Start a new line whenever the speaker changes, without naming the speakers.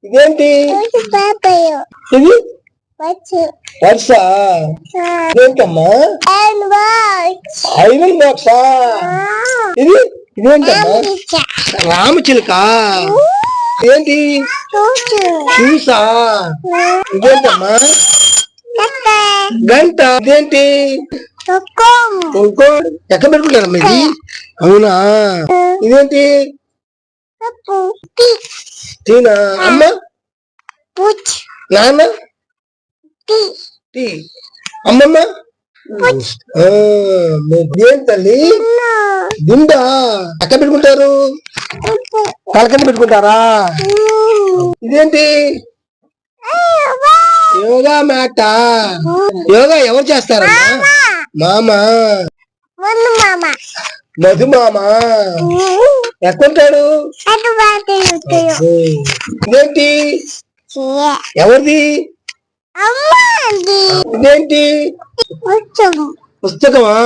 ఇదేంటి ఇది వర్ష ఇదేంటమ్మా ఐరన్ బాక్సా ఇది ఇదేంటమ్మా రామచిలుక ఏంటి చూసా ఇదేంటమ్మా గంట ఇదేంటి ఎక్కడ పెట్టుకుంటారమ్మా ఇది అవునా ఇదేంటి తీనా అమ్మ నాన్న టీ అమ్మమ్మ ఏం తల్లి దిండా ఎక్కడ పెట్టుకుంటారు తలకని పెట్టుకుంటారా ఇదేంటి యోగా మ్యాట యోగా ఎవరు చేస్తారమ్మా మామ మధు మామ ఎక్కడుంటాడు ఇదేంటి ఎవరిది ఇదేంటి పుస్తకమా